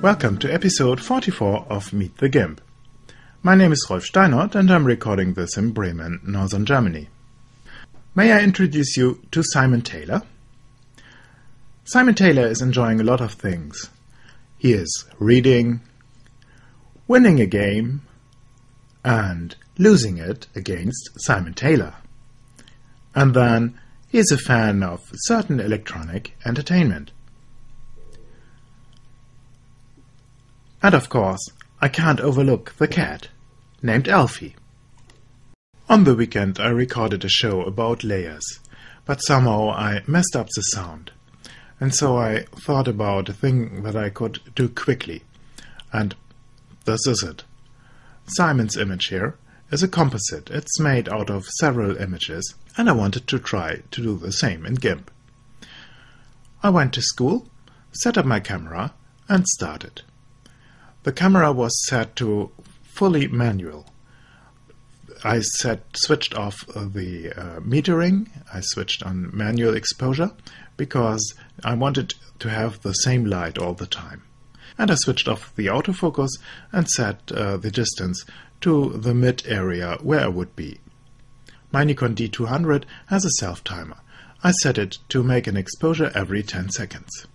Welcome to episode 44 of Meet the GIMP. My name is Rolf Steinert and I'm recording this in Bremen, northern Germany. May I introduce you to Simon Taylor? Simon Taylor is enjoying a lot of things. He is reading, winning a game, and losing it against Simon Taylor. And then he is a fan of certain electronic entertainment. And of course, I can't overlook the cat, named Alfie. On the weekend I recorded a show about layers, but somehow I messed up the sound. And so I thought about a thing that I could do quickly. And this is it. Simon's image here is a composite. It's made out of several images, and I wanted to try to do the same in GIMP. I went to school, set up my camera, and started. The camera was set to fully manual. I switched off the metering. I switched on manual exposure because I wanted to have the same light all the time. And I switched off the autofocus and set the distance to the mid area where I would be. My Nikon D200 has a self-timer. I set it to make an exposure every 10 seconds.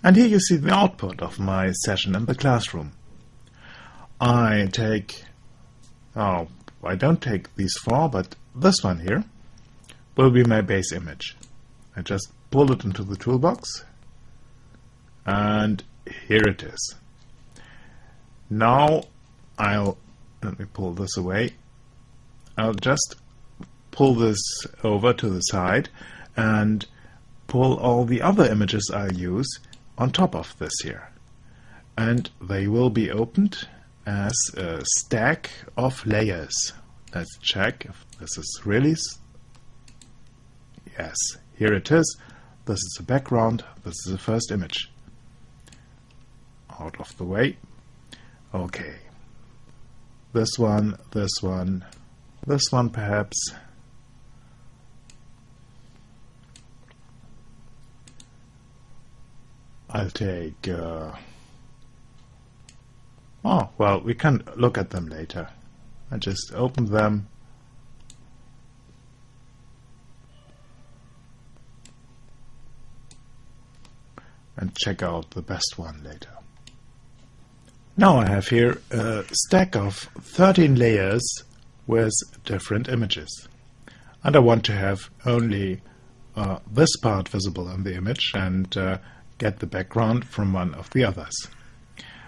And here you see the output of my session in the classroom. I don't take these four, but this one here will be my base image. I just pull it into the toolbox, and here it is. Now let me pull this away. I'll just pull this over to the side and pull all the other images I use on top of this here, and they will be opened as a stack of layers. Let's check if this is really yes, here it is. This is the background, this is the first image. Out of the way. Okay, this one perhaps. I'll take... oh, well, we can look at them later. I just open them. And check out the best one later. Now I have here a stack of 13 layers with different images. And I want to have only this part visible in the image and get the background from one of the others.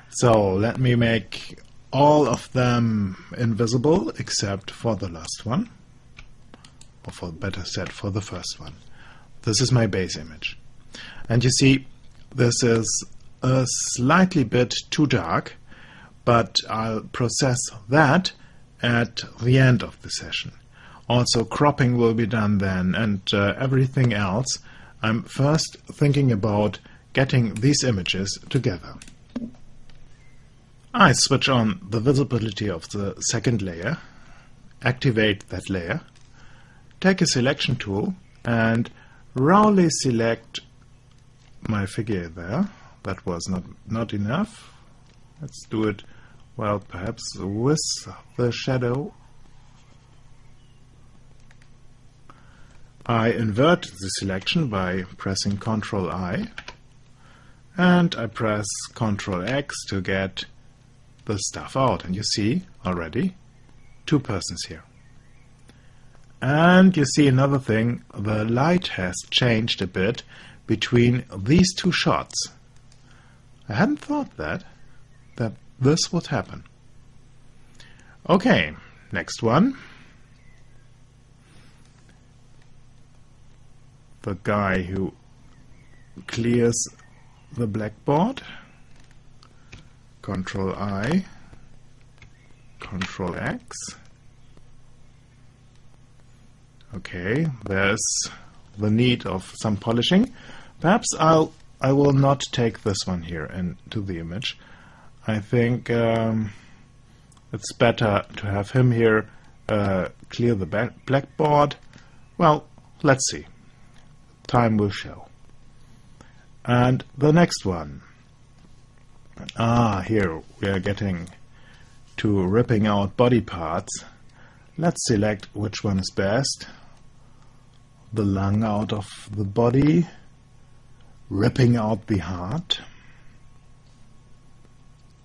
So let me make all of them invisible except for the last one, or for better said, for the first one. This is my base image. And you see, this is a slightly bit too dark, but I'll process that at the end of the session. Also, cropping will be done then, and everything else. I'm first thinking about getting these images together. I switch on the visibility of the second layer, activate that layer, take a selection tool, and roughly select my figure there. That was not enough. Let's do it, well, perhaps with the shadow. I invert the selection by pressing Ctrl I, and I press Ctrl X to get the stuff out. And you see already 2 persons here. And you see another thing, the light has changed a bit between these 2 shots. I hadn't thought that this would happen. Okay, next one. The guy who clears the blackboard. Ctrl I, Ctrl X. Okay, there's the need of some polishing. Perhaps I will not take this one here into the image. I think it's better to have him here clear the blackboard. Well, let's see. Time will show. And the next one. Here we are getting to ripping out body parts. Let's select which one is best. The lung out of the body, ripping out the heart,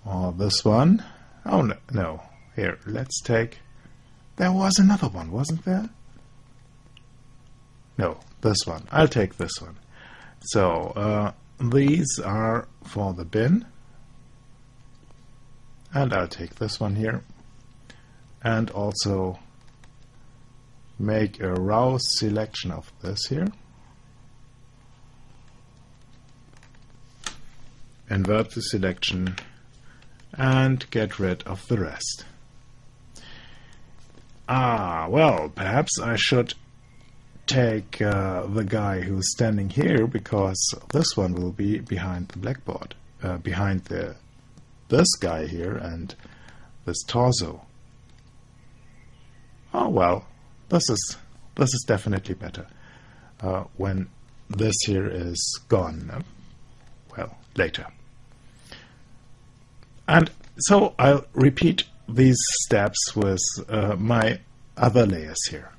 or this one. Oh no, here, let's take, there was another one, wasn't there? No, this one. I'll take this one. So these are for the bin, and I'll take this one here, and also make a raw selection of this here. Invert the selection and get rid of the rest. Well, perhaps I should take the guy who's standing here, because this one will be behind the blackboard, behind this guy here and this torso. Oh well, this is definitely better when this here is gone. Well, later. And so I'll repeat these steps with my other layers here.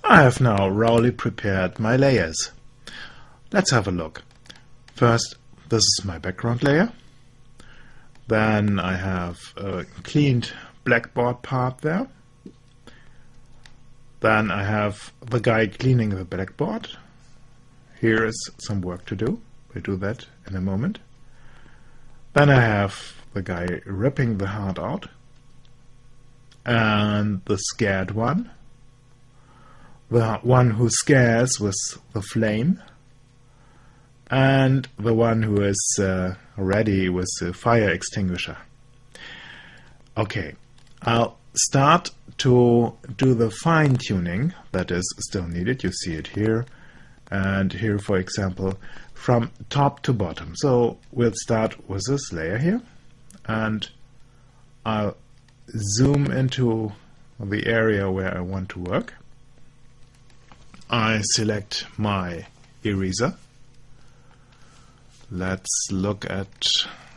I have now roughly prepared my layers. Let's have a look. First, this is my background layer. Then I have a cleaned blackboard part there. Then I have the guy cleaning the blackboard. Here is some work to do. We'll do that in a moment. Then I have the guy ripping the heart out, and the scared one, the one who scares with the flame, and the one who is ready with the fire extinguisher. Okay, I'll start to do the fine-tuning that is still needed. You see it here, and here, for example, from top to bottom. So we'll start with this layer here, and I'll zoom into the area where I want to work. I select my eraser. Let's look at,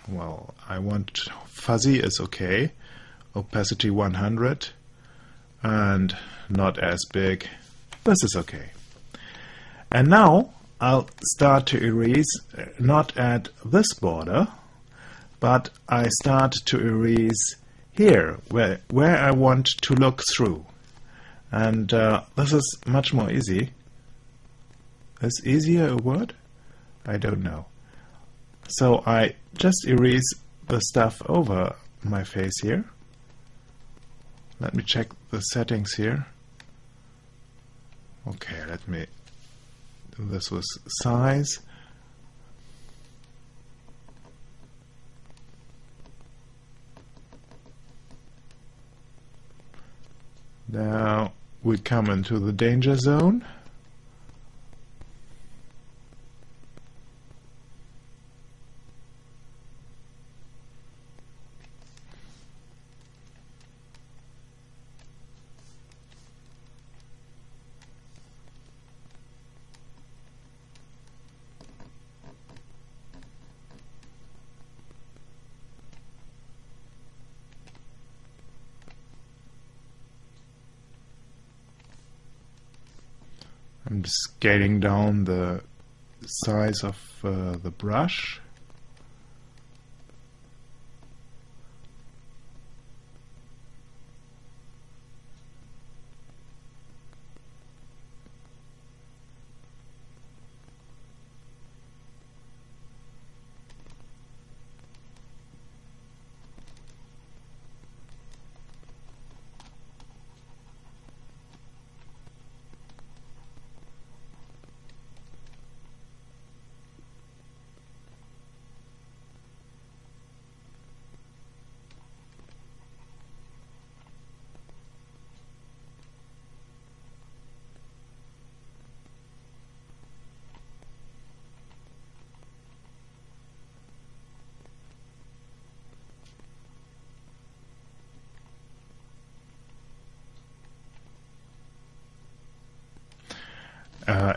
well, I want fuzzy is okay, opacity 100, and not as big. This is okay. And now I'll start to erase not at this border, but I start to erase here, where I want to look through. And this is much more easy. Is easier a word? I don't know. So I just erase the stuff over my face here. Let me check the settings here. Okay, let me do this with size. Now we come into the danger zone. I'm scaling down the size of the brush.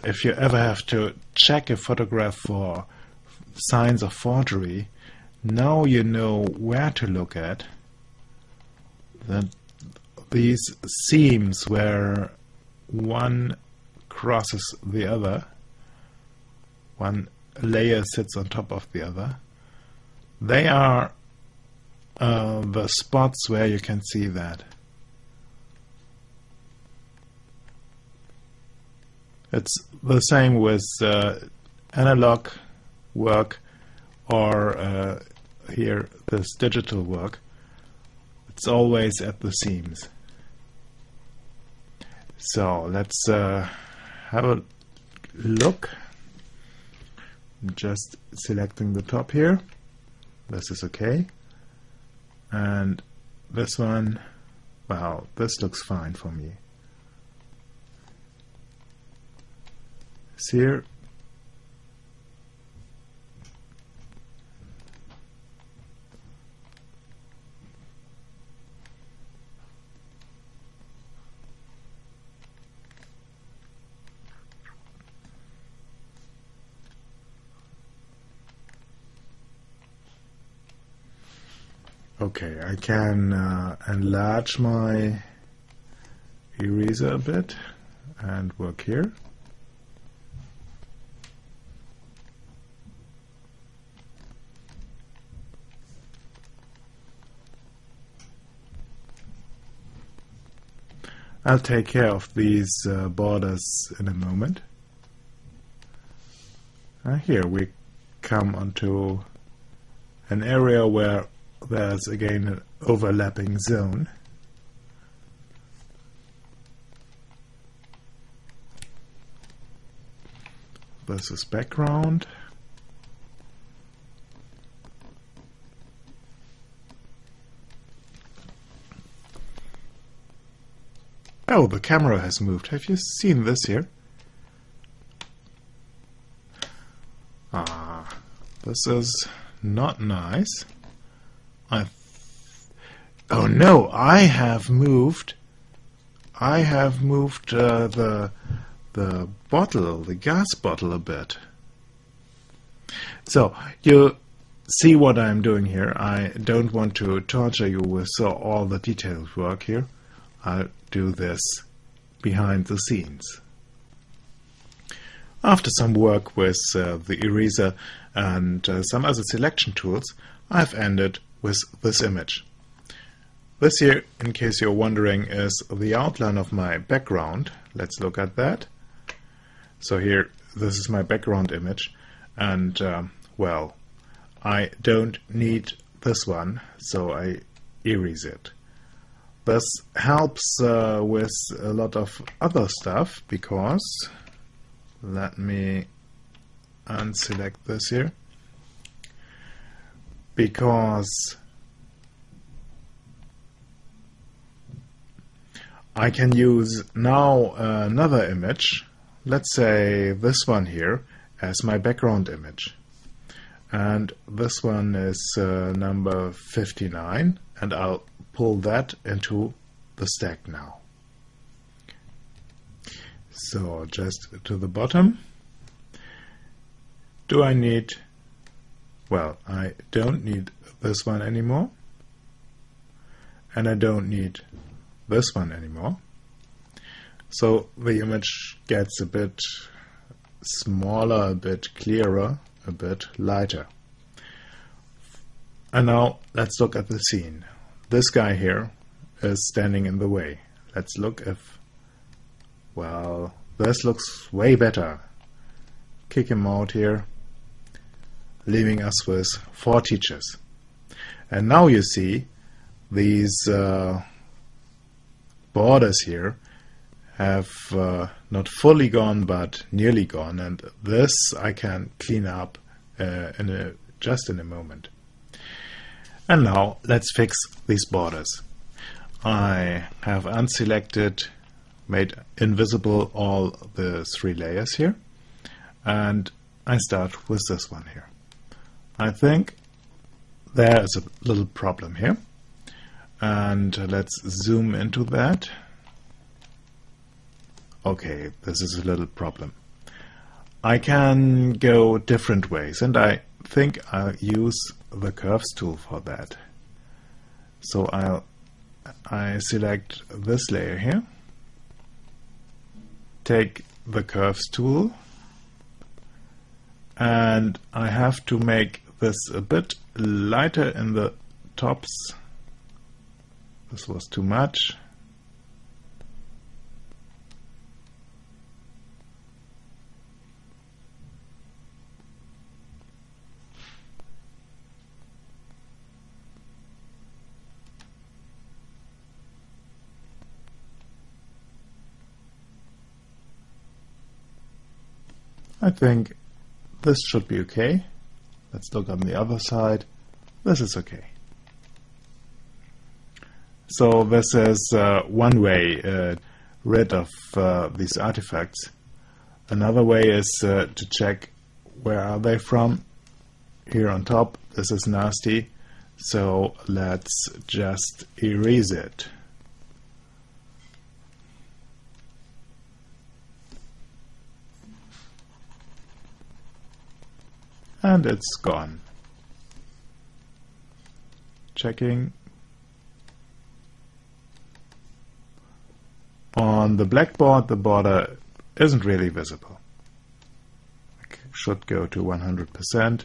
If you ever have to check a photograph for signs of forgery, now you know where to look at. These seams where one crosses the other, one layer sits on top of the other, they are the spots where you can see that. It's the same with analog work or here this digital work. It's always at the seams. So let's have a look. I'm just selecting the top here. This is okay. And this one, wow, this looks fine for me. Here, okay, I can enlarge my eraser a bit and work here. I'll take care of these borders in a moment. Here we come onto an area where there's again an overlapping zone. This is background. Oh, the camera has moved. Have you seen this here? Ah, this is not nice. Oh no, I have moved the the bottle, the gas bottle a bit. So, you see what I'm doing here. I don't want to torture you with all the detailed work here. I'll do this behind the scenes. After some work with the eraser and some other selection tools, I've ended with this image. This here, in case you're wondering, is the outline of my background. Let's look at that. So here, this is my background image, and well, I don't need this one, so I erase it. This helps with a lot of other stuff, because let me unselect this here, because I can use now another image, let's say this one here, as my background image. And this one is number 59, and I'll pull that into the stack now. So just to the bottom. Do I need, well, I don't need this one anymore, and I don't need this one anymore. So the image gets a bit smaller, a bit clearer, a bit lighter. And now let's look at the scene. This guy here is standing in the way. Let's look if, well, this looks way better. Kick him out here, leaving us with 4 teachers. And now you see these borders here have not fully gone, but nearly gone, and this I can clean up just in a moment. And now let's fix these borders. I have unselected, made invisible all the 3 layers here, and I start with this one here. I think there is a little problem here, and let's zoom into that. Okay, this is a little problem. I can go different ways, and I think I'll use the curves tool for that. So I select this layer here, take the curves tool, and I have to make this a bit lighter in the tops. This was too much. I think this should be okay. Let's look on the other side. This is okay. So this is one way rid of these artifacts. Another way is to check where are they from. Here on top, this is nasty, so let's just erase it. And it's gone. Checking. On the blackboard, the border isn't really visible. I should go to 100%.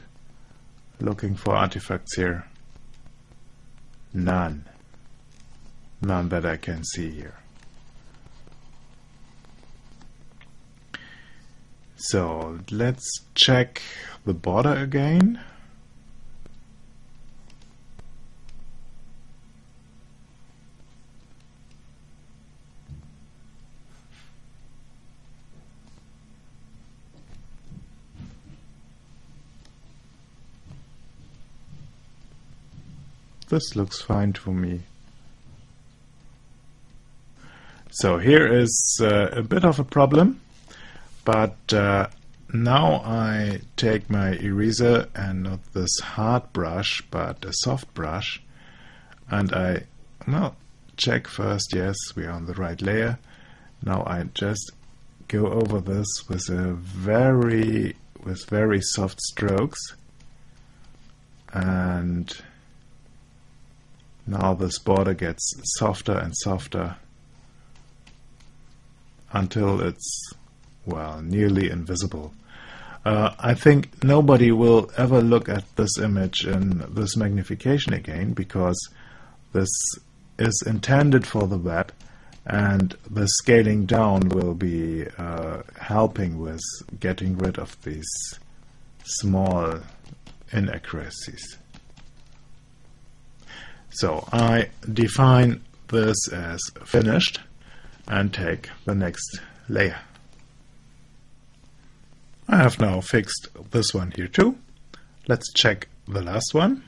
Looking for artifacts here. None. None that I can see here. So let's check the border again. This looks fine to me. So here is a bit of a problem, but now I take my eraser and not this hard brush, but a soft brush, and I check first, yes, we are on the right layer. Now I just go over this with very soft strokes, and now this border gets softer and softer until it's, well, nearly invisible. I think nobody will ever look at this image in this magnification again, because this is intended for the web, and the scaling down will be helping with getting rid of these small inaccuracies. So I define this as finished and take the next layer. I have now fixed this one here too. Let's check the last one.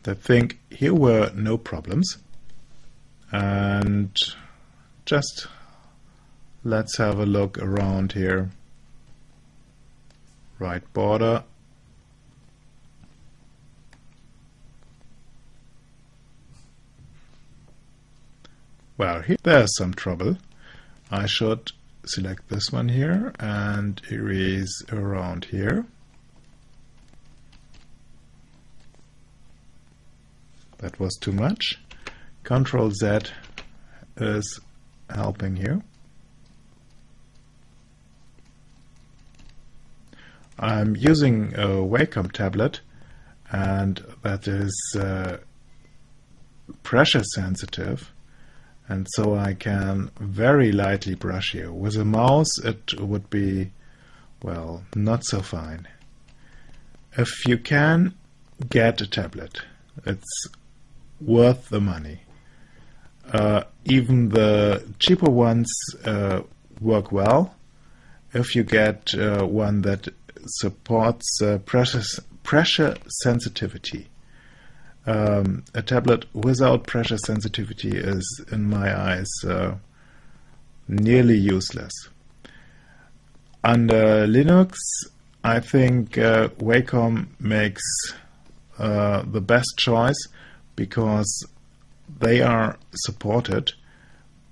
I think here were no problems. And just let's have a look around here. Right border. Well, here there's some trouble. I should select this one here and erase around here. That was too much. Control Z is helping here. I'm using a Wacom tablet, and that is pressure sensitive, and so I can very lightly brush here. With a mouse it would be, well, not so fine. If you can get a tablet, it's worth the money. Even the cheaper ones work well. If you get one that supports pressure sensitivity. A tablet without pressure sensitivity is, in my eyes, nearly useless. Under Linux, I think Wacom makes the best choice, because they are supported,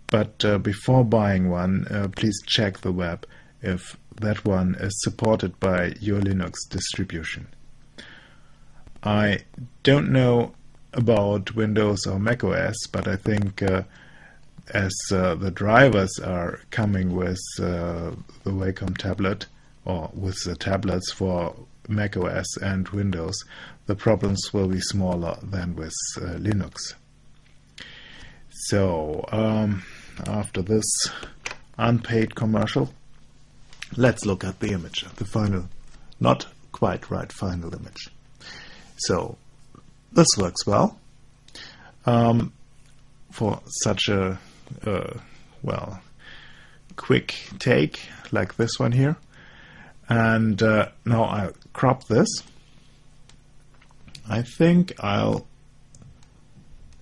but before buying one, please check the web if that one is supported by your Linux distribution. I don't know about Windows or Mac OS, but I think as the drivers are coming with the Wacom tablet, or with the tablets for Mac OS and Windows, the problems will be smaller than with Linux. So after this unpaid commercial, let's look at the image, the final, not quite right final image. So this works well for such a well, quick take like this one here. And now I'll crop this. I think I'll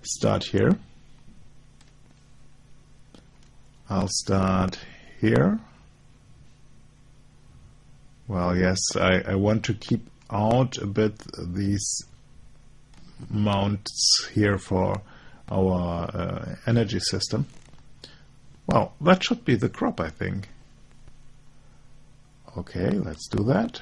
start here. I'll start here. Well, yes, I want to keep out a bit these mounts here for our energy system. Well, that should be the crop, I think. Okay, let's do that.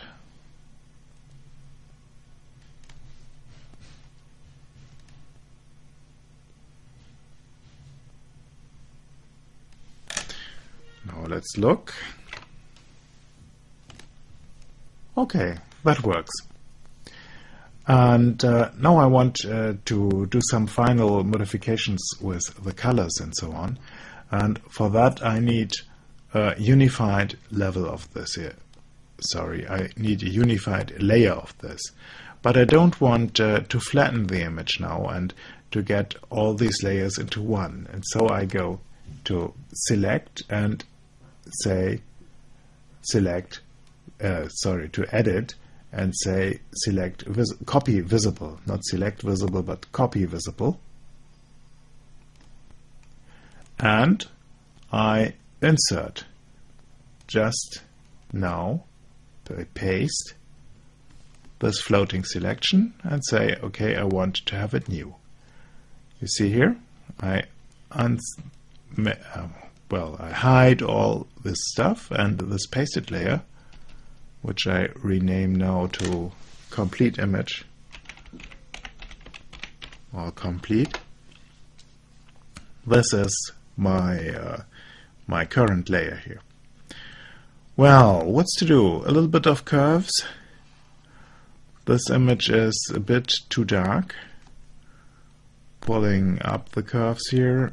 Now let's look. Okay, that works. And now I want to do some final modifications with the colors and so on. And for that I need a unified level of this here. Sorry, I need a unified layer of this. But I don't want to flatten the image now and to get all these layers into one. And so I go to select and say select, to edit and say select copy visible, not select visible but copy visible. And I insert just now, I paste this floating selection and say, okay, I want to have it new. You see here, I well, I hide all this stuff and this pasted layer, which I rename now to complete image or complete. This is my my current layer here. Well, what's to do? A little bit of curves. This image is a bit too dark. Pulling up the curves here.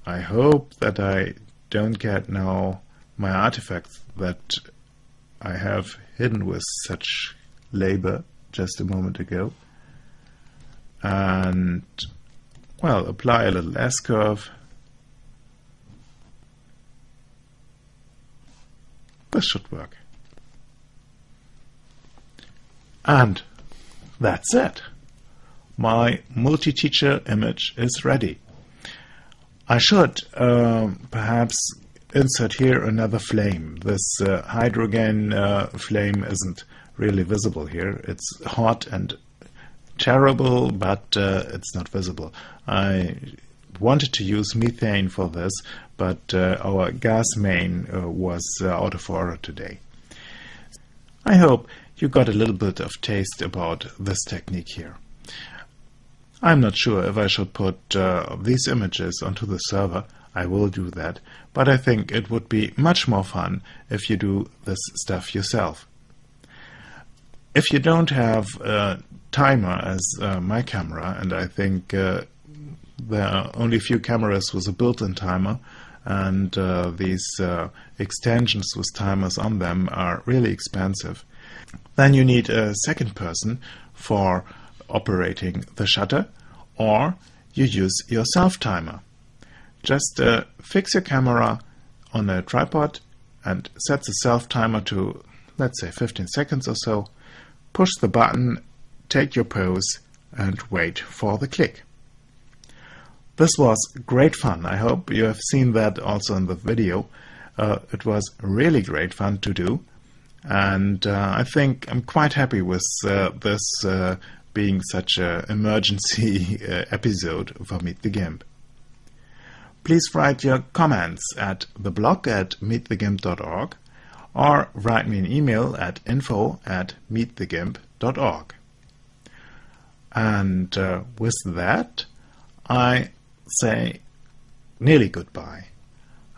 I hope that I don't get now my artifacts that I have hidden with such labor just a moment ago. And, well, apply a little S-curve. This should work. And that's it. My multi-teacher image is ready. I should perhaps insert here another flame. This hydrogen flame isn't really visible here. It's hot and terrible, but it's not visible. I wanted to use methane for this, but our gas main was out of order today. I hope you got a little bit of taste about this technique here. I'm not sure if I should put these images onto the server. I will do that, but I think it would be much more fun if you do this stuff yourself. If you don't have a timer as my camera, and I think there are only a few cameras with a built-in timer, and these extensions with timers on them are really expensive, then you need a second person for operating the shutter, or you use your self-timer. Just fix your camera on a tripod and set the self-timer to, let's say, 15 seconds or so. Push the button, take your pose, and wait for the click. This was great fun. I hope you have seen that also in the video. It was really great fun to do, and I think I'm quite happy with this being such an emergency episode for Meet the GIMP. Please write your comments at the blog at meetthegimp.org, or write me an email at info@meetthegimp.org. And with that, I say nearly goodbye.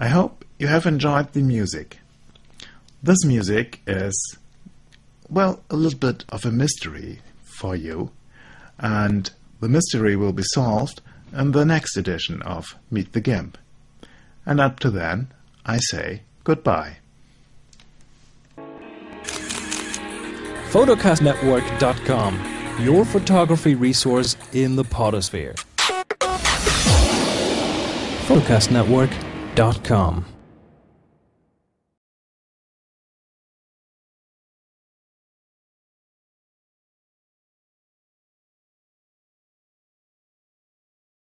I hope you have enjoyed the music. This music is, well, a little bit of a mystery for you, and the mystery will be solved in the next edition of Meet the GIMP. And up to then, I say goodbye. Photocastnetwork.com, your photography resource in the podosphere. Photocastnetwork.com